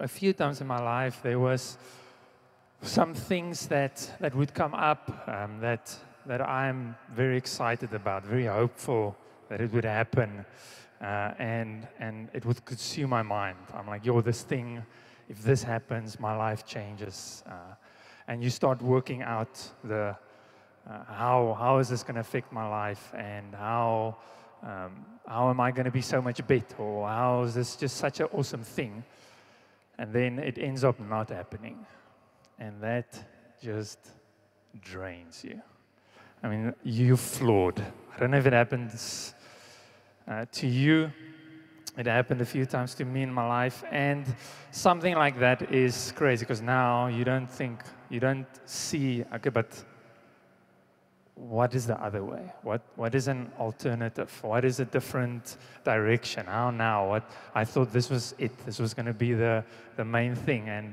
a few times in my life there was some things that would come up that I'm very excited about, very hopeful that it would happen, and it would consume my mind. I'm like, yo, this thing, if this happens, my life changes, and you start working out the how is this going to affect my life, and how am I going to be so much better, or how is this just such an awesome thing, and then it ends up not happening, and that just drains you. I mean, you're flawed. I don't know if it happens to you. It happened a few times to me in my life, and something like that is crazy because now you don't see, okay, but what is the other way? What is an alternative? What is a different direction? How now? What I thought this was it. This was going to be the main thing. And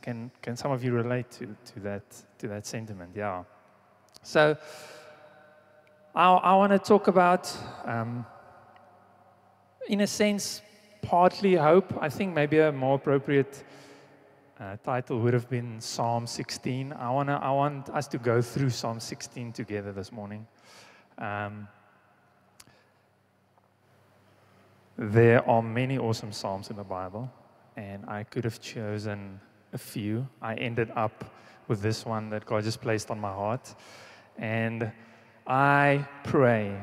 can some of you relate to that sentiment? Yeah. So I want to talk about, in a sense, partly hope. I think maybe a more appropriate title would have been Psalm 16. I want us to go through Psalm 16 together this morning. There are many awesome psalms in the Bible, and I could have chosen a few. I ended up with this one that God just placed on my heart, and I pray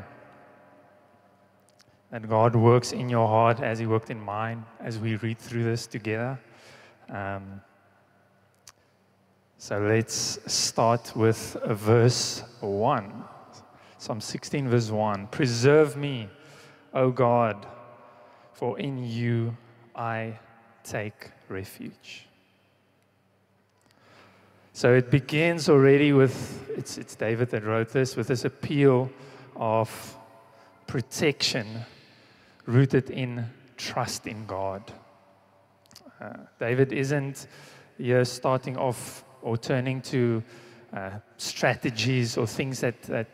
that God works in your heart as He worked in mine as we read through this together. So let's start with verse 1. Psalm 16, verse 1. Preserve me, O God, for in you I take refuge. So it begins already with, it's David that wrote this, with this appeal of protection rooted in trust in God. David isn't here starting off or turning to strategies or things that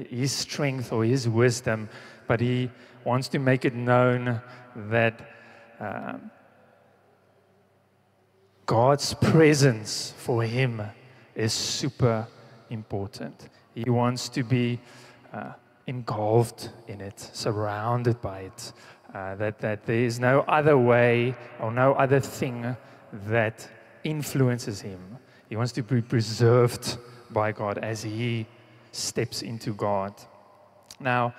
his strength or his wisdom, but he wants to make it known that God's presence for him is super important. He wants to be engulfed in it, surrounded by it, that there is no other way or no other thing that influences him. He wants to be preserved by God as he steps into God. Now,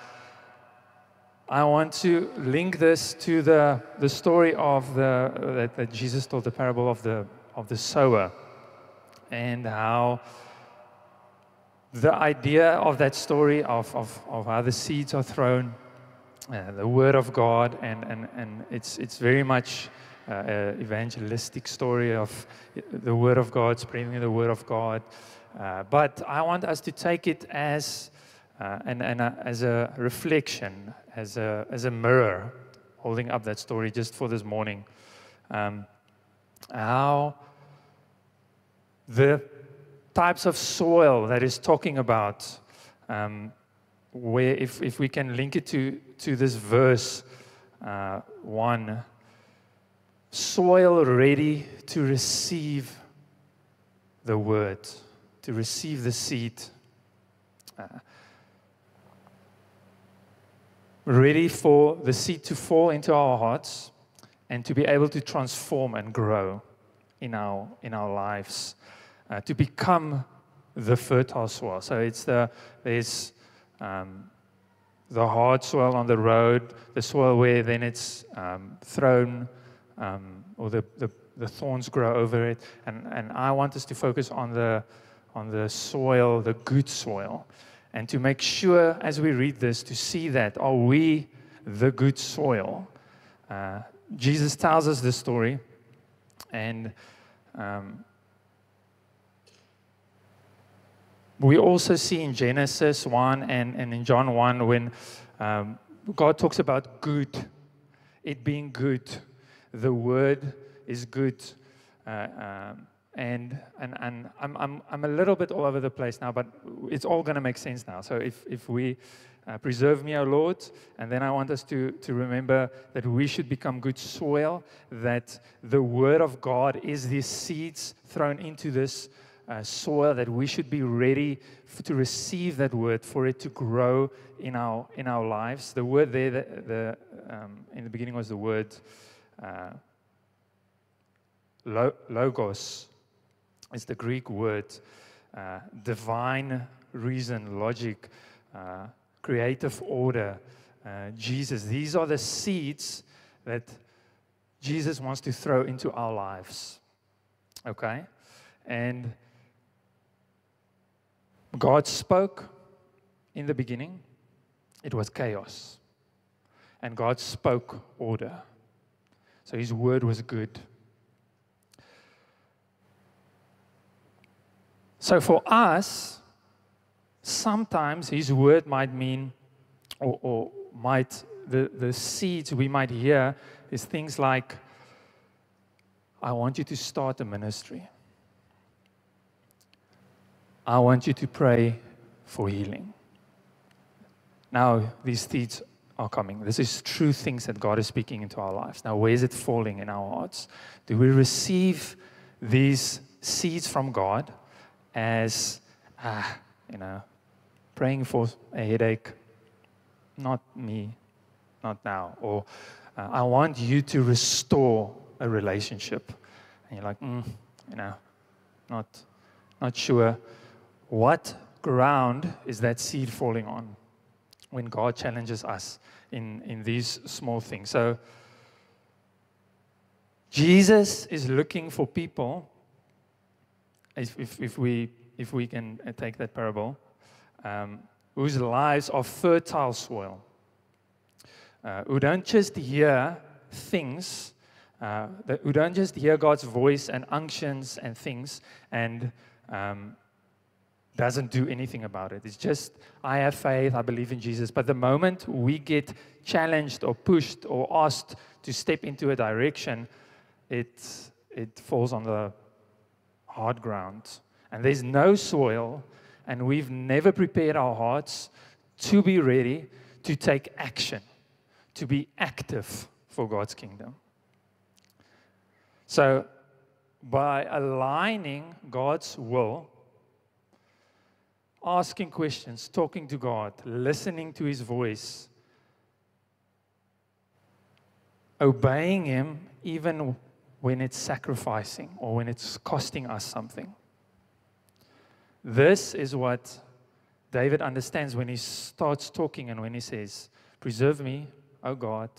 I want to link this to the story of that Jesus told, the parable of the sower, and how the idea of that story of how the seeds are thrown, the Word of God, and it's very much evangelistic story of the Word of God, spreading the Word of God. But I want us to take it as as a reflection, as a mirror, holding up that story just for this morning. How the types of soil that is talking about, where if we can link it to this verse 1. Soil ready to receive the word, to receive the seed. Ready for the seed to fall into our hearts and to be able to transform and grow in our lives, to become the fertile soil. So there's the hard soil on the road, the soil where then it's thrown, or the thorns grow over it, and I want us to focus on the soil, the good soil, and to make sure as we read this to see that are we the good soil. Jesus tells us this story, and we also see in Genesis 1 and in John 1 when God talks about good, it being good. The word is good, and I'm a little bit all over the place now, but it's all going to make sense now. So if we Preserve me, O Lord. And then I want us to remember that we should become good soil, that the Word of God is these seeds thrown into this soil, that we should be ready to receive that Word, for it to grow in our lives. The word there, in the beginning was the word logos. It's the Greek word, divine reason, logic, creative order, Jesus. These are the seeds that Jesus wants to throw into our lives. Okay? And God spoke in the beginning. It was chaos. And God spoke order. So His word was good. So for us, sometimes His word might mean, or might, the seeds we might hear is things like, I want you to start a ministry. I want you to pray for healing. Now, these seeds are coming. This is true things that God is speaking into our lives. Now, where is it falling in our hearts? Do we receive these seeds from God as, praying for a headache? Not me, not now. Or I want you to restore a relationship. And you're like, not sure. What ground is that seed falling on when God challenges us in these small things? So Jesus is looking for people, if we can take that parable, whose lives are fertile soil, who don't just hear things, who don't just hear God's voice and unctions and things and doesn't do anything about it. It's just, I have faith, I believe in Jesus. But the moment we get challenged or pushed or asked to step into a direction, it falls on the hard ground. And there's no soil, and we've never prepared our hearts to be ready to take action, to be active for God's kingdom. So, by aligning God's will, asking questions, talking to God, listening to His voice, obeying Him even when it's sacrificing or when it's costing us something. This is what David understands when he starts talking and when he says, preserve me, O God,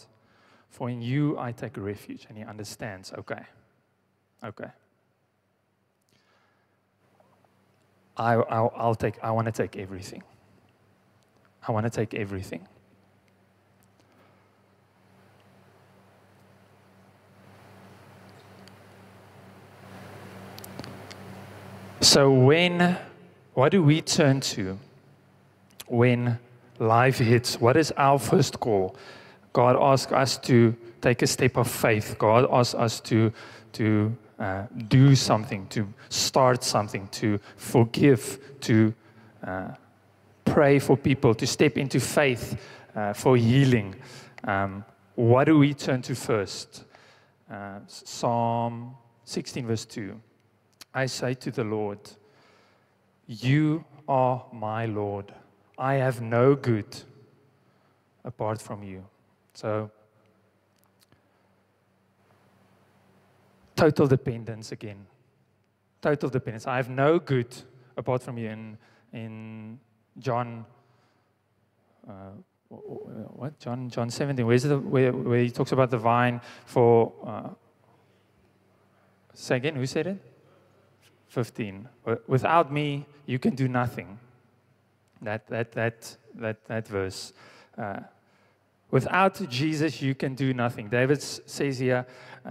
for in you I take refuge. And he understands, okay. I want to take everything. I want to take everything. So what do we turn to when life hits? What is our first call? God asks us to take a step of faith. God asks us to do something, to start something, to forgive, to pray for people, to step into faith for healing. What do we turn to first? Psalm 16, verse 2. I say to the Lord, you are my Lord. I have no good apart from you. So, total dependence again. Total dependence. I have no good apart from you. In John, John 17. Where's where he talks about the vine for? Say again. Who said it? 15. Without me, you can do nothing. That verse. Without Jesus, you can do nothing. David says here,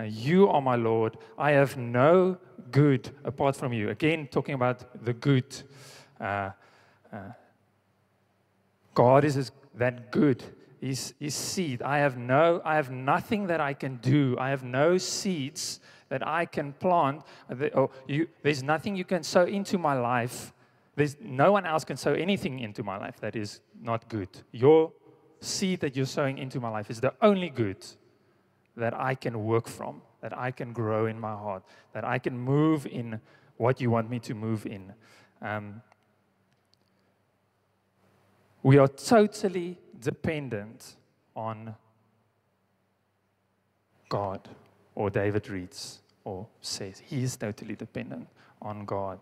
you are my Lord. I have no good apart from you. Again, talking about the good. God is that good. His seed. I have nothing that I can do. I have no seeds that I can plant. There's nothing you can sow into my life No one else can sow anything into my life that is not good. Your seed that you're sowing into my life is the only good that I can work from, that I can grow in my heart, that I can move in what you want me to move in. We are totally dependent on God, or David reads or says he is totally dependent on God.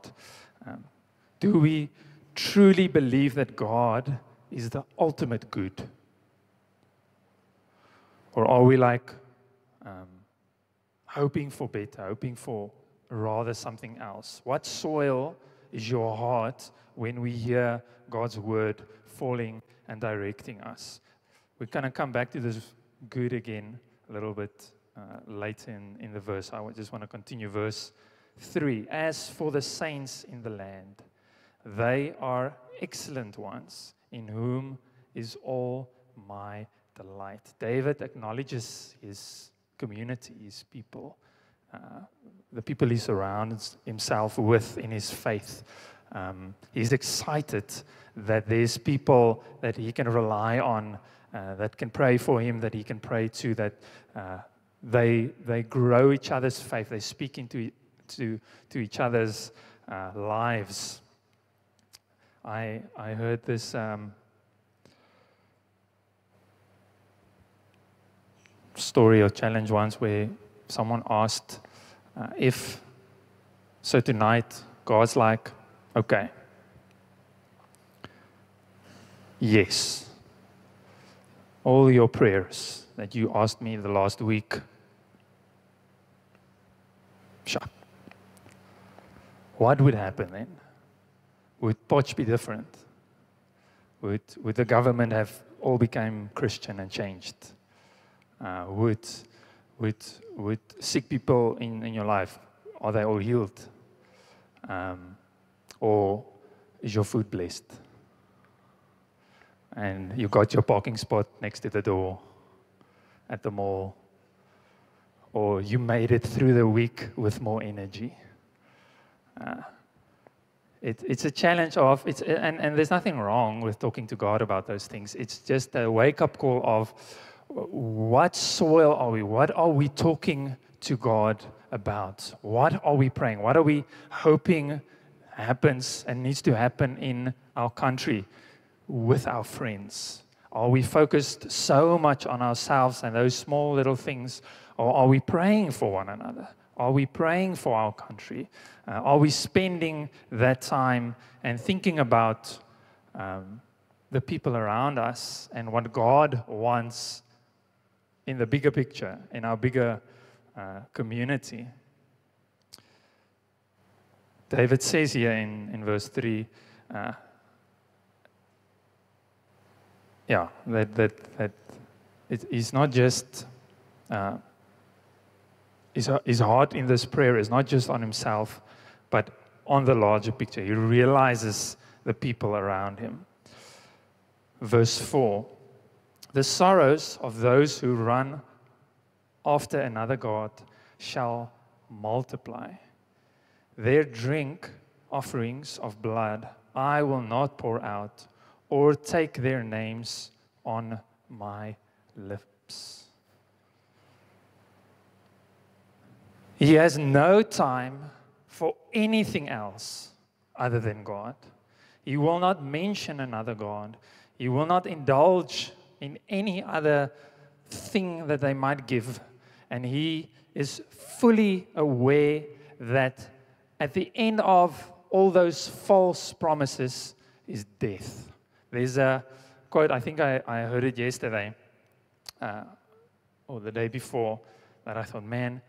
Do we truly believe that God is the ultimate good? Or are we like hoping for better, hoping for rather something else? What soil is your heart when we hear God's word falling and directing us? We're going to come back to this good again a little bit later in the verse. I just want to continue verse 3. As for the saints in the land, they are excellent ones, in whom is all my delight. David acknowledges his community, his people, the people he surrounds himself with in his faith. He's excited that there's people that he can rely on, that can pray for him, that he can pray to, that they grow each other's faith. They speak into to each other's lives. I heard this story or challenge once where someone asked so tonight God's like, okay, yes, all your prayers that you asked me the last week, sure. What would happen then? Would Potch be different? Would the government have all become Christian and changed? Would sick people in your life, are they all healed? Or is your food blessed? And you got your parking spot next to the door at the mall? Or you made it through the week with more energy? It's a challenge and there's nothing wrong with talking to God about those things. It's just a wake-up call of what soil are we? What are we talking to God about? What are we praying? What are we hoping happens and needs to happen in our country with our friends? Are we focused so much on ourselves and those small little things, or are we praying for one another? Are we praying for our country? Are we spending that time and thinking about the people around us and what God wants in the bigger picture, in our bigger community? David says here in verse 3, that it's not just his heart in this prayer is not just on himself, but on the larger picture. He realizes the people around him. Verse 4, the sorrows of those who run after another god shall multiply. Their drink offerings of blood I will not pour out, or take their names on my lips. He has no time for anything else other than God. He will not mention another God. He will not indulge in any other thing that they might give. And he is fully aware that at the end of all those false promises is death. There's a quote, I think I heard it yesterday, or the day before, that I thought, man,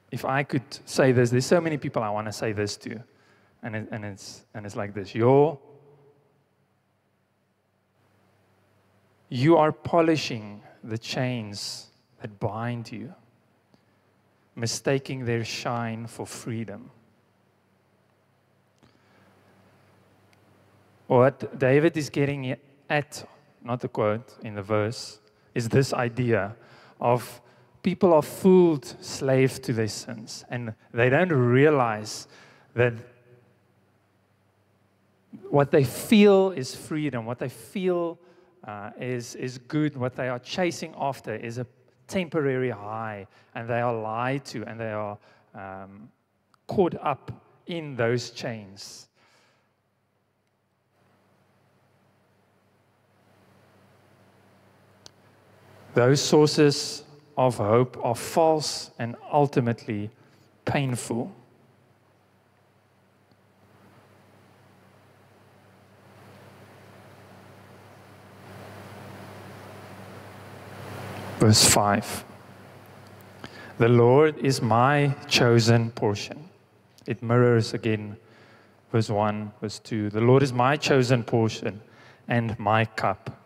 if I could say this, there's so many people I want to say this to. And it's like this. You are polishing the chains that bind you, mistaking their shine for freedom. What David is getting at, not the quote in the verse, is this idea of people are fooled, slaves to their sins, and they don't realize that what they feel is freedom, what they feel is good, what they are chasing after is a temporary high, and they are lied to, and they are caught up in those chains. Those sources of hope are false and ultimately painful. Verse 5. The Lord is my chosen portion. It mirrors again verse 1, verse 2. The Lord is my chosen portion and my cup.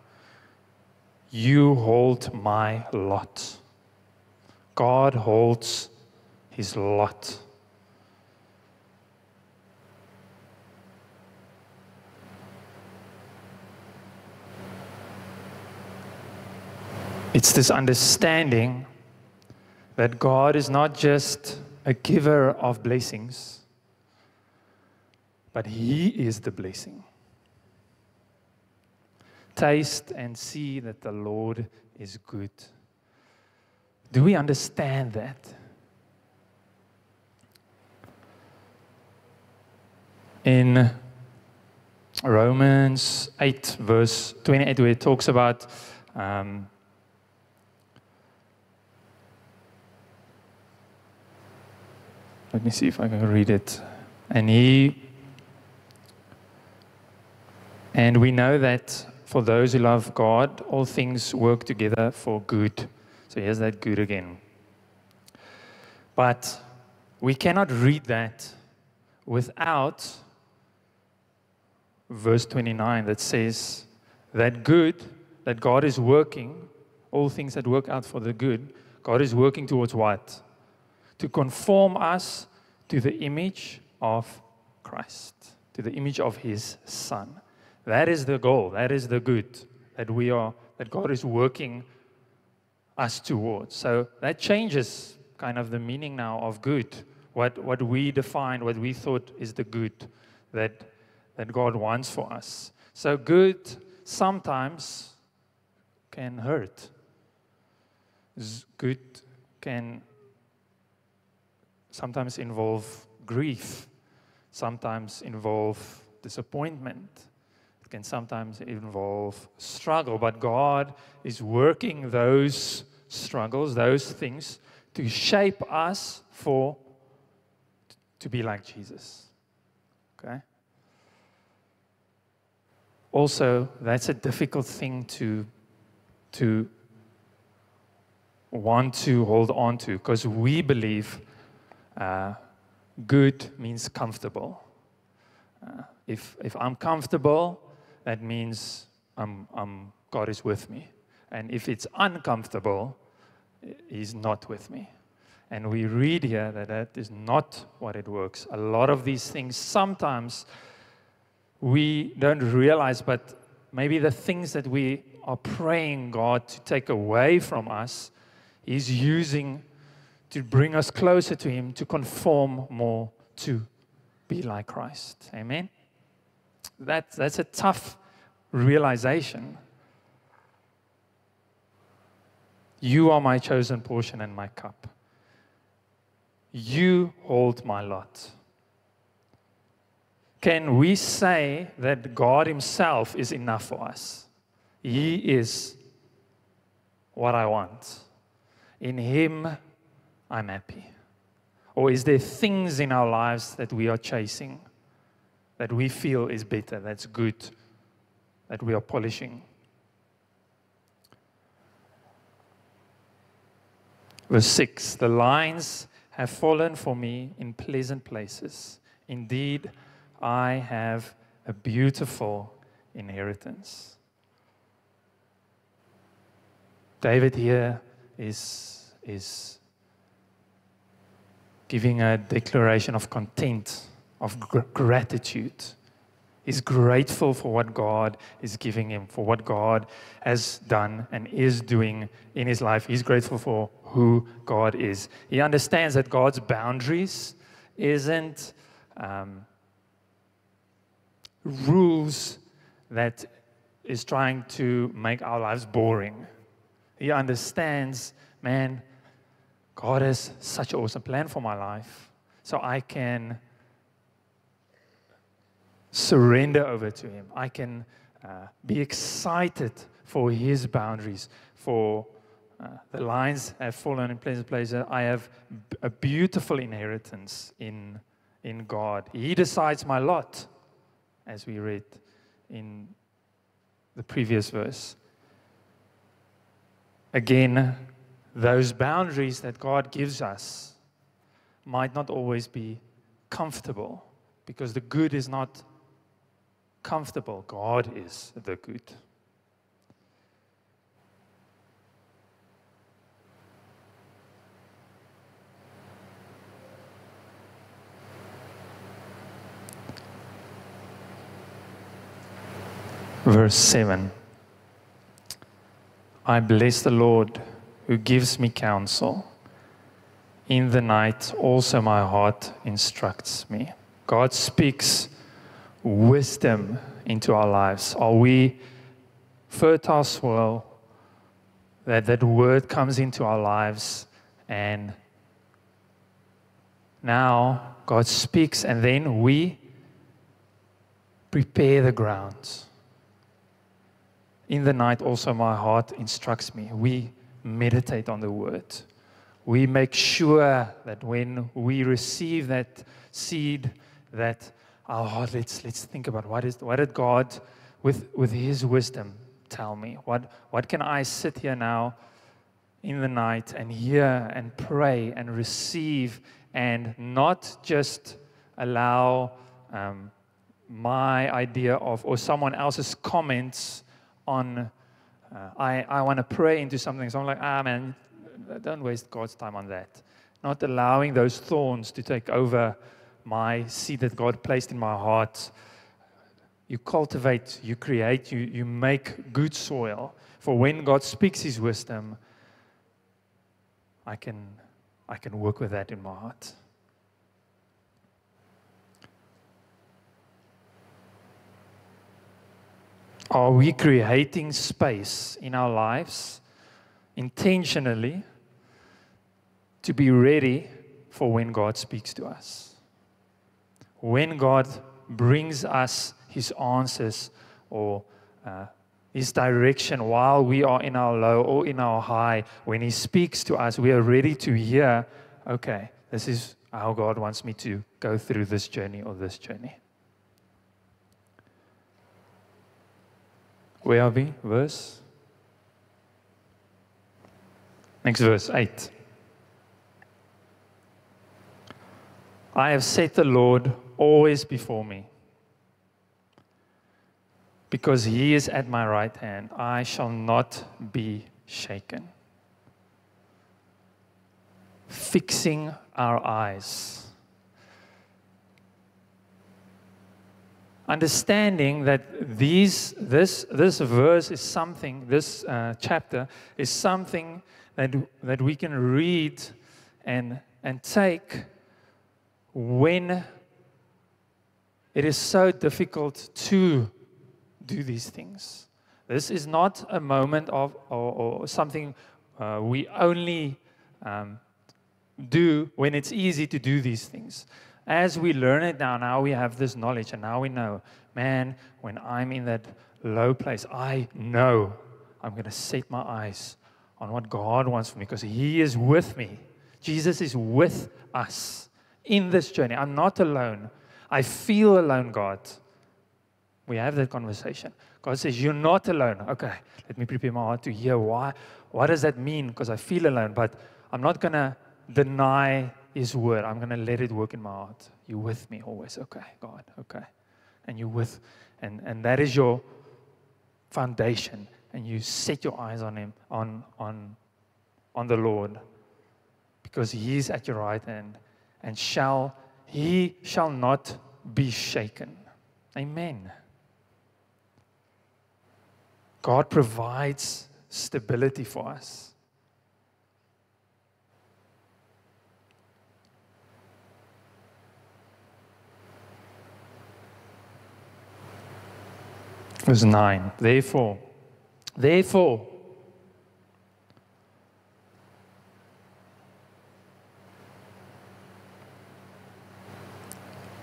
You hold my lot. God holds his lot. It's this understanding that God is not just a giver of blessings, but he is the blessing. Taste and see that the Lord is good. Do we understand that? In Romans 8, verse 28, where it talks about let me see if I can read it. And we know that for those who love God, all things work together for good. So here's that good again. But we cannot read that without verse 29 that says that good, that God is working, all things that work out for the good, God is working towards what? To conform us to the image of Christ, to the image of his Son. That is the goal, that is the good that God is working us towards. So that changes kind of the meaning now of good, what we defined, what we thought is the good that God wants for us. So good sometimes can hurt. Good can sometimes involve grief, sometimes involve disappointment. It can sometimes involve struggle, but God is working those struggles, those things, to shape us to be like Jesus. Okay? Also, that's a difficult thing to want to hold on to, because we believe good means comfortable. If I'm comfortable, that means God is with me. And if it's uncomfortable, he's not with me. And we read here that is not what it works. A lot of these things, sometimes we don't realize, but maybe the things that we are praying God to take away from us, he's using to bring us closer to him, to conform more, to be like Christ. Amen? That's a tough realization. You are my chosen portion and my cup. You hold my lot. Can we say that God himself is enough for us? He is what I want. In him, I'm happy. Or is there things in our lives that we are chasing, that we feel is better, that's good, that we are polishing? Verse 6, the lines have fallen for me in pleasant places. Indeed, I have a beautiful inheritance. David here is giving a declaration of content, of gratitude. He's grateful for what God is giving him, for what God has done and is doing in his life. He's grateful for who God is. He understands that God's boundaries isn't rules that is trying to make our lives boring. He understands, man, God has such an awesome plan for my life, so I can surrender over to Him. I can be excited for His boundaries, for the lines have fallen in pleasant places. I have a beautiful inheritance in God. He decides my lot, as we read in the previous verse. Again, those boundaries that God gives us might not always be comfortable, because the good is not comfortable. God is the good. Verse 7. I bless the Lord who gives me counsel. In the night also my heart instructs me. God speaks wisdom into our lives. Are we fertile soil that word comes into our lives, and now God speaks, and then we prepare the ground. In the night also my heart instructs me. We meditate on the word. We make sure that when we receive that seed, that our heart, let's think about what did God, with His wisdom, tell me? What can I sit here now in the night and hear and pray and receive, and not just allow my idea of, or someone else's comments on, I want to pray into something. So I'm like, man, don't waste God's time on that. Not allowing those thorns to take over my seed that God placed in my heart. You cultivate, you create, you make good soil. For when God speaks His wisdom, I can work with that in my heart. Are we creating space in our lives intentionally to be ready for when God speaks to us? When God brings us His answers or His direction while we are in our low or in our high, when He speaks to us, we are ready to hear, okay, this is how God wants me to go through this journey or this journey. Where are we? Next verse, 8. I have set the Lord always before me. Because He is at my right hand, I shall not be shaken. Fixing our eyes. Understanding that this verse is something, this chapter is something that we can read and take when it is so difficult to do these things. This is not a moment of or something we only do when it's easy to do these things. As we learn it now we have this knowledge, and now we know, man, when I'm in that low place, I know I'm going to set my eyes on what God wants for me, because He is with me. Jesus is with us in this journey. I'm not alone. I feel alone, God. We have that conversation. God says, you're not alone. Okay, let me prepare my heart to hear why. What does that mean? Because I feel alone, but I'm not going to deny His word. I'm going to let it work in my heart. You're with me always. Okay, God, okay. And you're with, and that is your foundation. And you set your eyes on Him, on the Lord, because He is at your right hand, and He shall not be shaken. Amen. God provides stability for us. Verse 9. Therefore,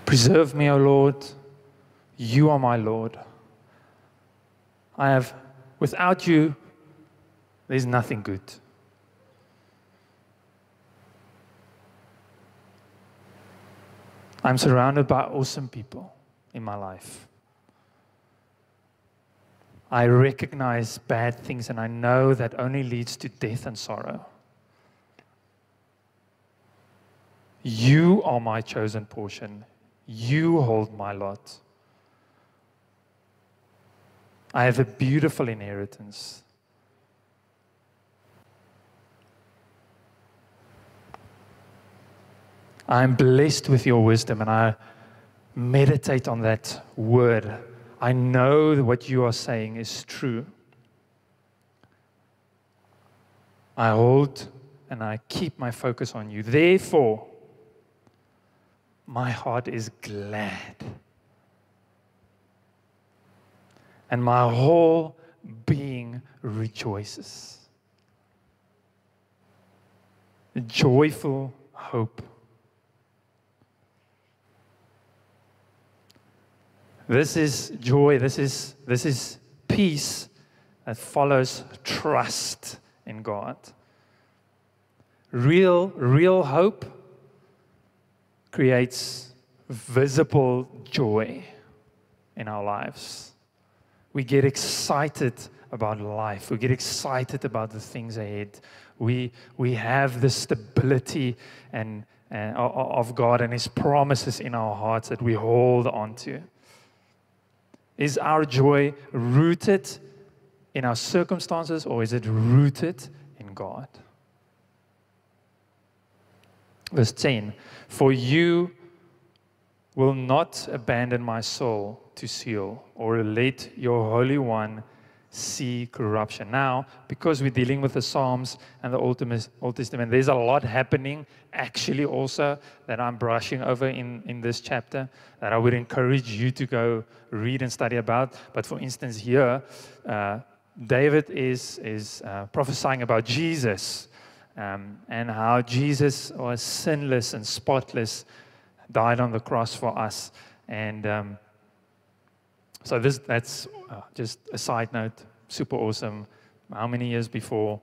preserve me, O Lord. You are my Lord. Without you, there's nothing good. I'm surrounded by awesome people in my life. I recognize bad things, and I know that only leads to death and sorrow. You are my chosen portion. You hold my lot. I have a beautiful inheritance. I am blessed with your wisdom, and I meditate on that word. I know that what you are saying is true. I hold and I keep my focus on you. Therefore, my heart is glad, and my whole being rejoices. A joyful hope. This is joy, this is peace that follows trust in God. Real hope creates visible joy in our lives. We get excited about life. We get excited about the things ahead. We have the stability and of God and His promises in our hearts that we hold on to. Is our joy rooted in our circumstances, or is it rooted in God? Verse 10, for you will not abandon my soul to Sheol, or let your Holy One see corruption. Now, because we're dealing with the Psalms and the Old Testament, there's a lot happening actually also that I'm brushing over in this chapter that I would encourage you to go read and study about. But for instance here, David is prophesying about Jesus and how Jesus was sinless and spotless, died on the cross for us. And so that's just a side note, super awesome. How many years before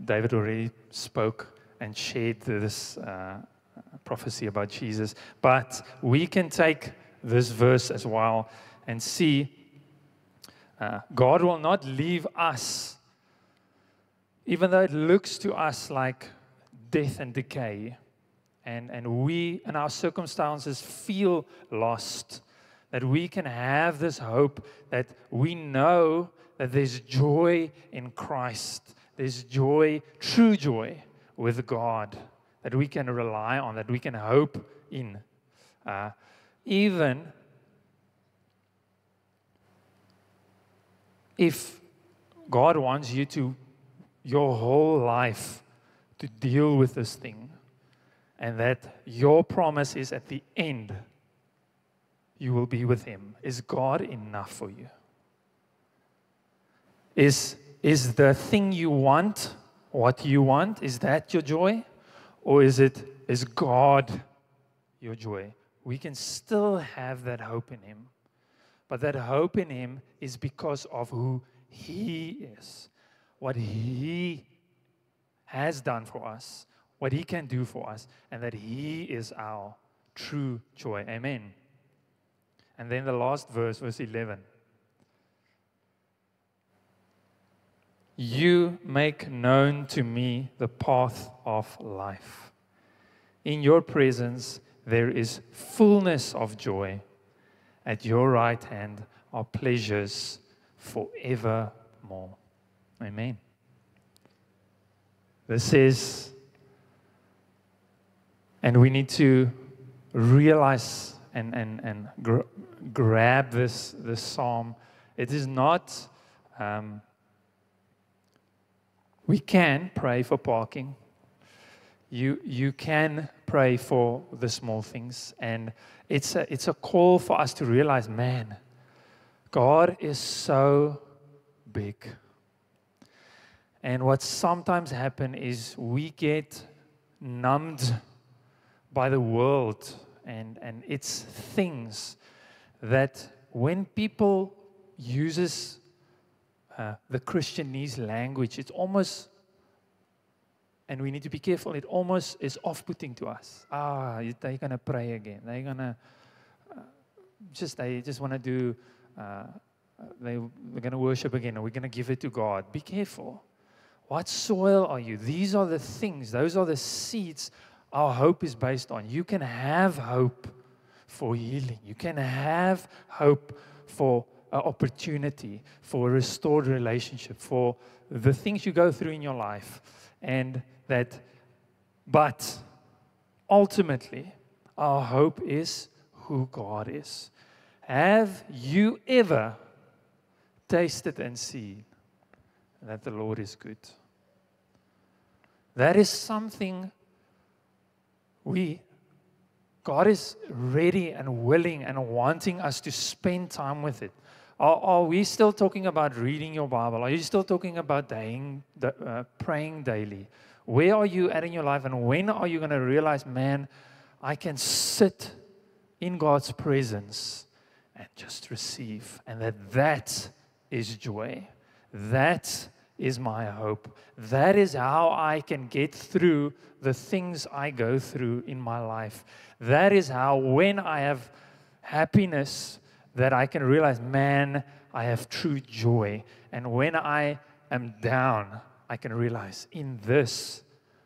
David already spoke and shared this prophecy about Jesus. But we can take this verse as well and see God will not leave us, even though it looks to us like death and decay, and we and our circumstances feel lost, that we can have this hope that we know that there's joy in Christ. There's joy, true joy with God that we can rely on, that we can hope in. Even if God wants you to, your whole life, to deal with this thing, and that your promise is at the end, you will be with Him. Is God enough for you? Is the thing you want what you want? Is that your joy? Or is God your joy? We can still have that hope in Him. But that hope in Him is because of who He is, what He has done for us, what He can do for us, and that He is our true joy. Amen. And then the last verse, verse 11. You make known to me the path of life. In your presence there is fullness of joy. At your right hand are pleasures forevermore. Amen. This is, and we need to realize and grab this psalm. It is not, we can pray for parking. You can pray for the small things. And it's a call for us to realize, man, God is so big. And what sometimes happens is we get numbed by the world and its things, that when people uses the Christianese language, it's almost, and we need to be careful, it almost is off-putting to us. They're going to pray again. They're going to they just want to do, they're going to worship again, or we're going to give it to God. Be careful. What soil are you? These are the things, those are the seeds our hope is based on. You can have hope for healing. You can have hope for an opportunity, for a restored relationship, for the things you go through in your life. But ultimately, our hope is who God is. Have you ever tasted and seen that the Lord is good? That is something God is ready and willing and wanting us to spend time with it. Are we still talking about reading your Bible? Are you still talking about praying daily? Where are you at in your life, and when are you going to realize, man, I can sit in God's presence and just receive, and that is joy. That is my hope. That is how I can get through the things I go through in my life. That is how, when I have happiness, that I can realize, man, I have true joy. And when I am down, I can realize, in this,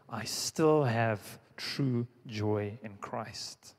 I still have true joy in Christ.